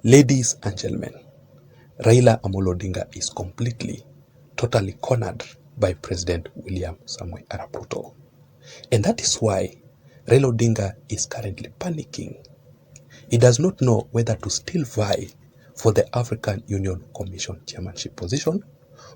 Ladies and gentlemen, Raila Amolo Odinga is completely, totally cornered by President William Samoei Arap Ruto. And that is why Raila Odinga is currently panicking. He does not know whether to still vie for the African Union Commission chairmanship position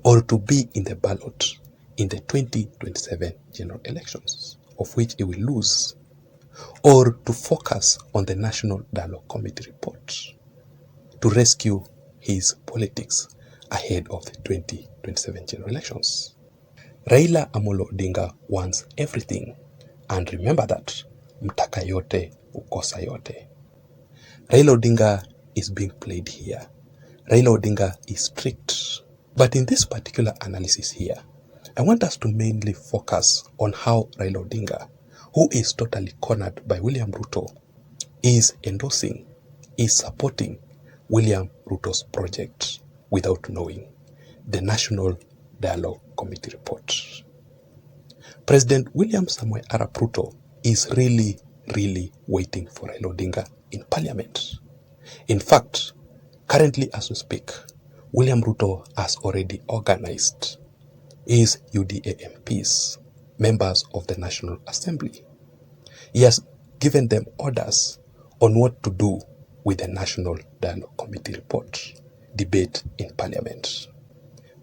or to be in the ballot in the 2027 general elections, of which he will lose, or to focus on the National Dialogue Committee report to rescue his politics ahead of the 2027 general elections. Raila Amolo Odinga wants everything, and remember that mtaka yote ukosa yote. Raila Odinga is being played here. Raila Odinga is strict. But in this particular analysis here, I want us to mainly focus on how Raila Odinga, who is totally cornered by William Ruto, is endorsing, is supporting William Ruto's project without knowing the National Dialogue Committee report. President William Samoei Arap Ruto is really waiting for Raila Odinga in Parliament. In fact, currently as we speak, William Ruto has already organized his UDA MPs, members of the National Assembly. He has given them orders on what to do with the National Dialogue Committee report debate in Parliament.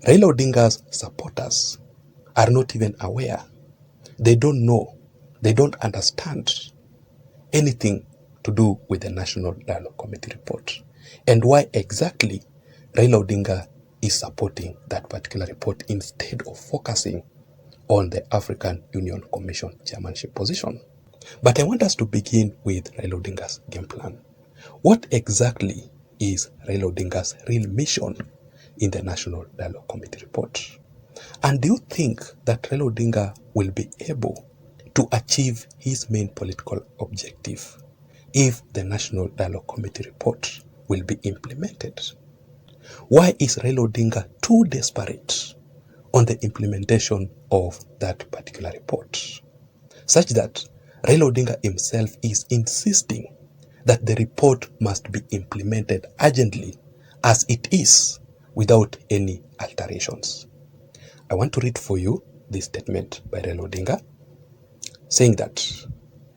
Raila Odinga's supporters are not even aware. They don't know, they don't understand anything to do with the National Dialogue Committee report and why exactly Raila Odinga is supporting that particular report instead of focusing on the African Union Commission chairmanship position. But I want us to begin with Raila Odinga's game plan. What exactly is Raila Odinga's real mission in the National Dialogue Committee report? And do you think that Raila Odinga will be able to achieve his main political objective if the National Dialogue Committee report will be implemented? Why is Raila Odinga too desperate on the implementation of that particular report, such that Raila Odinga himself is insisting that the report must be implemented urgently as it is without any alterations? I want to read for you this statement by Raila Odinga saying that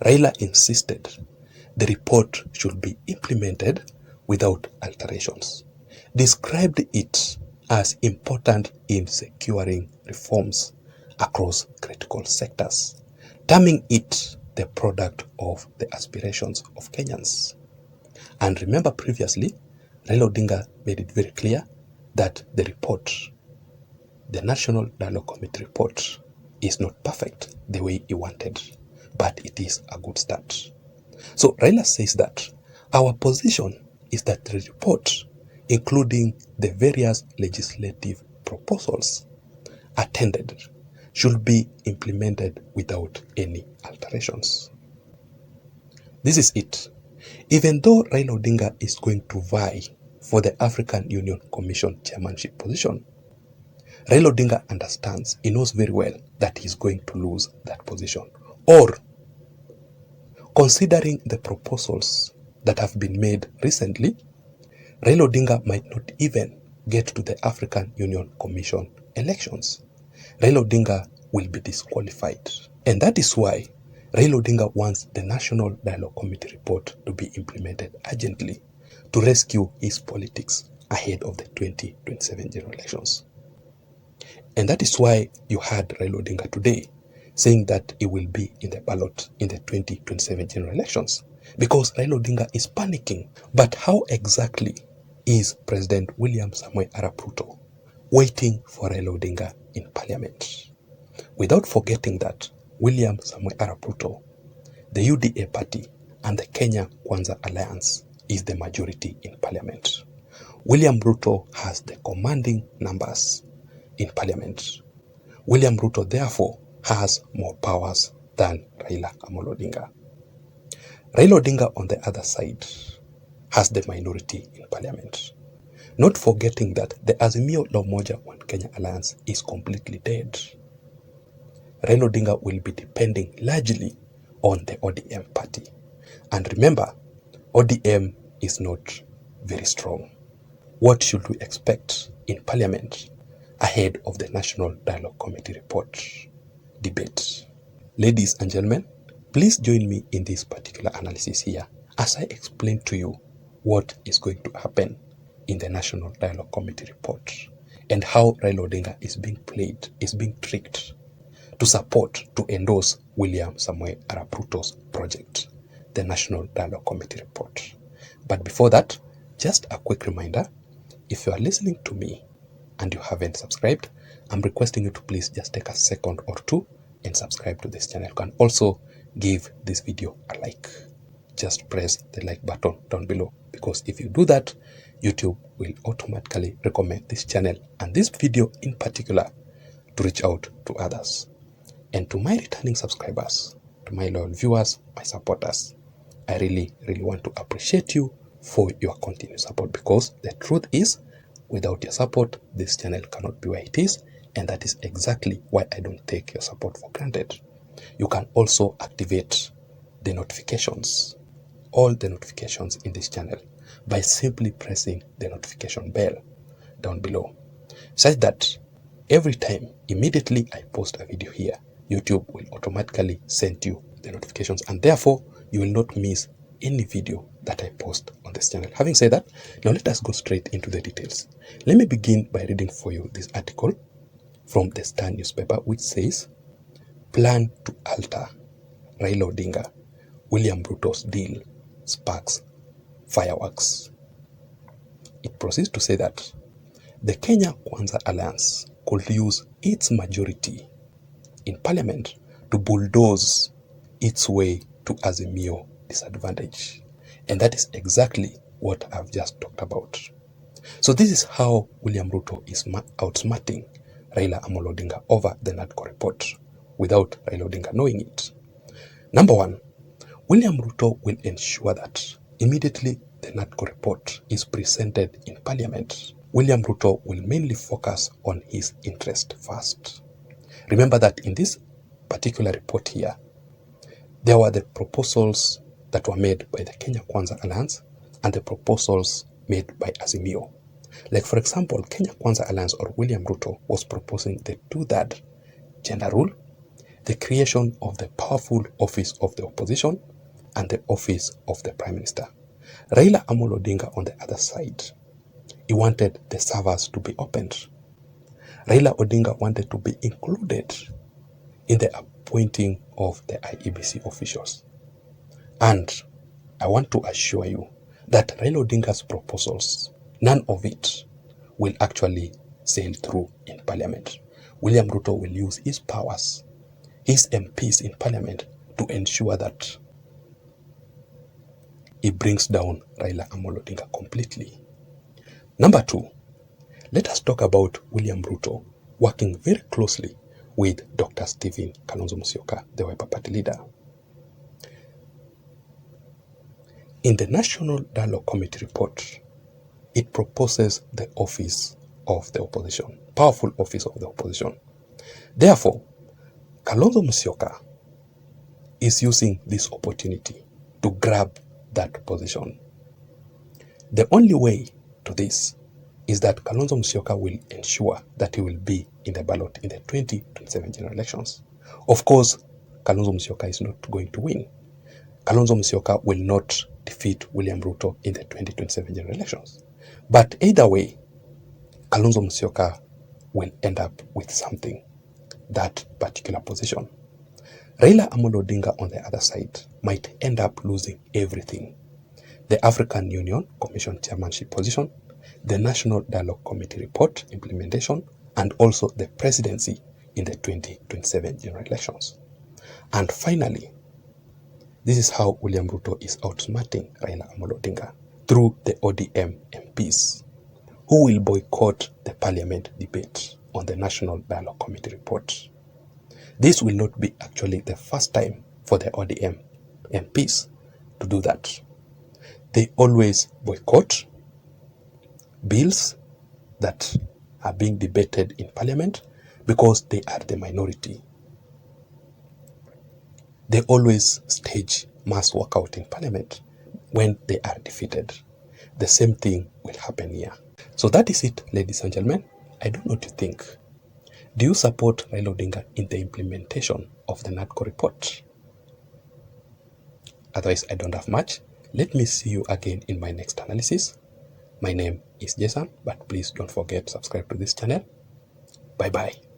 Raila insisted the report should be implemented without alterations, described it as important in securing reforms across critical sectors, terming it the product of the aspirations of Kenyans. And remember previously, Raila Odinga made it very clear that the report, the National Dialogue Committee report, is not perfect the way he wanted, but it is a good start. So Raila says that our position is that the report, including the various legislative proposals attended, should be implemented without any alterations. This is it. Even though Raila Odinga is going to vie for the African Union Commission chairmanship position, Raila Odinga understands, he knows very well that he's going to lose that position. Or, considering the proposals that have been made recently, Raila Odinga might not even get to the African Union Commission elections. Raila Odinga will be disqualified. And that is why Raila Odinga wants the National Dialogue Committee report to be implemented urgently to rescue his politics ahead of the 2027 general elections. And that is why you heard Raila Odinga today saying that he will be in the ballot in the 2027 general elections, because Raila Odinga is panicking. But how exactly is President William Samoei Arap Ruto waiting for Raila Odinga in Parliament? Without forgetting that William Samoei Arap Ruto, the UDA party, and the Kenya Kwanza Alliance is the majority in Parliament. William Ruto has the commanding numbers in Parliament. William Ruto, therefore, has more powers than Raila Amolo Odinga. Raila Odinga, on the other side, has the minority in Parliament. Not forgetting that the AZIMIO La Umoja One Kenya Alliance is completely dead. Raila Odinga will be depending largely on the ODM party. And remember, ODM is not very strong. What should we expect in Parliament ahead of the National Dialogue Committee report debate? Ladies and gentlemen, please join me in this particular analysis here as I explain to you what is going to happen in the National Dialogue Committee report and how Raila Odinga is being tricked to support, to endorse William Samoei Arap Ruto's project, the National Dialogue Committee report. But before that, just a quick reminder, if you are listening to me and you haven't subscribed, I'm requesting you to please just take a second or two and subscribe to this channel. You can also give this video a like. Just press the like button down below, because if you do that, YouTube will automatically recommend this channel and this video in particular to reach out to others. And to my returning subscribers, to my loyal viewers, my supporters, I really want to appreciate you for your continued support, because the truth is, without your support, this channel cannot be where it is, and that is exactly why I don't take your support for granted. You can also activate the notifications, all the notifications in this channel, by simply pressing the notification bell down below, such that every time, immediately I post a video here, YouTube will automatically send you the notifications, and therefore you will not miss any video that I post on this channel. Having said that, now let us go straight into the details. Let me begin by reading for you this article from the Star newspaper, which says, "Plan to alter Raila Odinga, William Ruto's deal sparks fireworks." It proceeds to say that the Kenya Kwanza Alliance could use its majority in Parliament to bulldoze its way to AZIMIO disadvantage. And that is exactly what I've just talked about. So this is how William Ruto is outsmarting Raila Amolo Odinga over the NADCO report without Raila Odinga knowing it. Number one, William Ruto will ensure that immediately the NADCO report is presented in Parliament, William Ruto will mainly focus on his interest first. Remember that in this particular report here, there were the proposals that were made by the Kenya Kwanza Alliance and the proposals made by AZIMIO. Like, for example, Kenya Kwanza Alliance or William Ruto was proposing the 2/3 gender rule, the creation of the powerful office of the opposition, and the office of the Prime Minister. Raila Amolo Odinga, on the other side, he wanted the servers to be opened. Raila Odinga wanted to be included in the appointing of the IEBC officials. And I want to assure you that Raila Odinga's proposals, none of it will actually sail through in Parliament. William Ruto will use his powers, his MPs in Parliament, to ensure that he brings down Raila Amolo Odinga completely. Number two, let us talk about William Ruto working very closely with Dr. Stephen Kalonzo Musyoka, the Wiper Party leader. In the National Dialogue Committee report, it proposes the office of the opposition, powerful office of the opposition. Therefore, Kalonzo Musyoka is using this opportunity to grab that position. The only way to this is that Kalonzo Musyoka will ensure that he will be in the ballot in the 2027 general elections. Of course, Kalonzo Musyoka is not going to win. Kalonzo Musyoka will not defeat William Ruto in the 2027 general elections. But either way, Kalonzo Musyoka will end up with something, that particular position. Raila Amolo Odinga, on the other side, might end up losing everything: the African Union Commission chairmanship position, the National Dialogue Committee report implementation, and also the presidency in the 2027 general elections. And finally, this is how William Ruto is outsmarting Raila Amolo Odinga, through the ODM MPs, who will boycott the Parliament debate on the National Dialogue Committee report. This will not be actually the first time for the ODM MPs to do that. They always boycott bills that are being debated in Parliament because they are the minority. They always stage mass walkout in Parliament when they are defeated. the same thing will happen here. So that is it, ladies and gentlemen. I don't know what you think. Do you support Raila Odinga in the implementation of the NADCO report? Otherwise, I don't have much. Let me see you again in my next analysis. My name is Jason, but please don't forget to subscribe to this channel. Bye-bye.